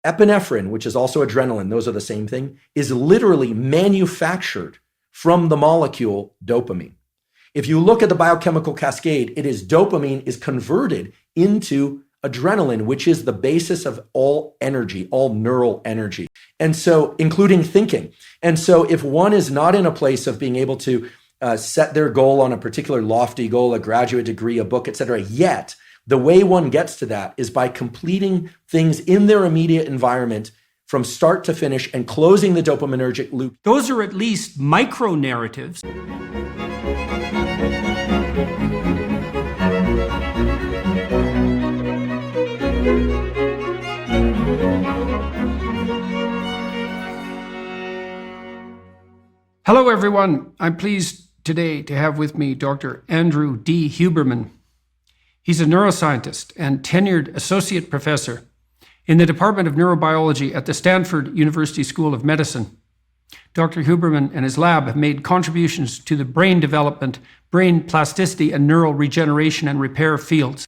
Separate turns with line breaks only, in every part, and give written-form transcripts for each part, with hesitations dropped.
Epinephrine, which is also adrenaline, those are the same thing, is literally manufactured from the molecule dopamine. If you look at the biochemical cascade, it is dopamine is converted into adrenaline, which is the basis of all energy, all neural energy. And so, including thinking. And so if one is not in a place of being able to set their goal on a particular lofty goal, a graduate degree, a book, etc., yet, the way one gets to that is by completing things in their immediate environment from start to finish and closing the dopaminergic loop.
Those are at least micro narratives. Hello, everyone. I'm pleased today to have with me Dr. Andrew D. Huberman. He's a neuroscientist and tenured associate professor in the Department of Neurobiology at the Stanford University School of Medicine. Dr. Huberman and his lab have made contributions to the brain development, brain plasticity, and neural regeneration and repair fields.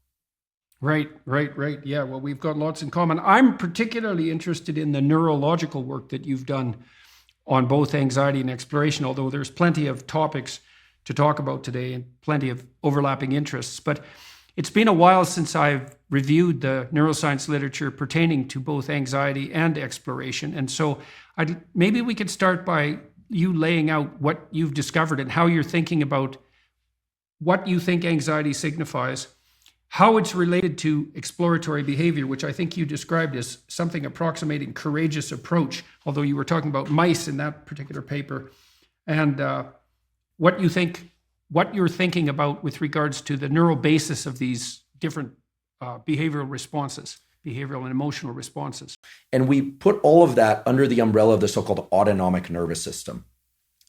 Right. Yeah, well, we've got lots in common. I'm particularly interested in the neurological work that you've done on both anxiety and exploration, although there's plenty of topics to talk about today and plenty of overlapping interests. But it's been a while since I've reviewed the neuroscience literature pertaining to both anxiety and exploration. And so maybe we could start by you laying out what you've discovered and how you're thinking about what you think anxiety signifies, how it's related to exploratory behavior, which I think you described as something approximating courageous approach, although you were talking about mice in that particular paper, and what you're thinking about with regards to the neural basis of these different behavioral responses, behavioral and emotional responses.
And we put all of that under the umbrella of the so-called autonomic nervous system.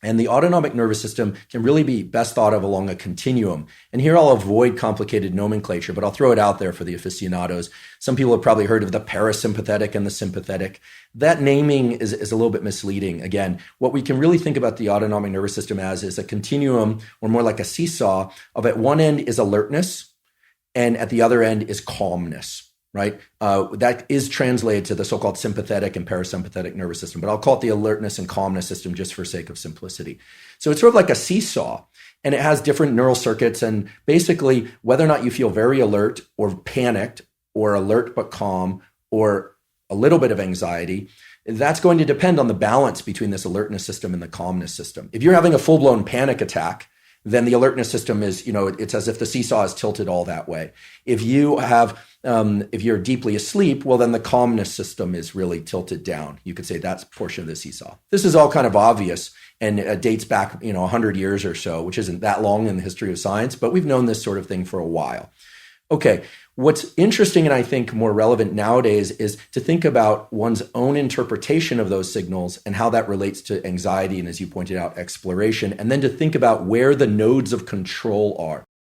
And the autonomic nervous system can really be best thought of along a continuum. And here I'll avoid complicated nomenclature, but I'll throw it out there for the aficionados. Some people have probably heard of the parasympathetic and the sympathetic. That naming is a little bit misleading. Again, what we can really think about the autonomic nervous system as is a continuum, or more like a seesaw, of at one end is alertness, and at the other end is calmness. Right? That is translated to the so-called sympathetic and parasympathetic nervous system, but I'll call it the alertness and calmness system just for sake of simplicity. So it's sort of like a seesaw, and it has different neural circuits, and basically whether or not you feel very alert or panicked or alert but calm or a little bit of anxiety, that's going to depend on the balance between this alertness system and the calmness system. If you're having a full-blown panic attack, then the alertness system is, it's as if the seesaw is tilted all that way. If you have, if you're deeply asleep, well, then the calmness system is really tilted down. You could say that's a portion of the seesaw. This is all kind of obvious and dates back, 100 years or so, which isn't that long in the history of science, but we've known this sort of thing for a while. Okay, what's interesting and I think more relevant nowadays is to think about one's own interpretation of those signals and how that relates to anxiety and, as you pointed out, exploration, and then to think about where the nodes of control are.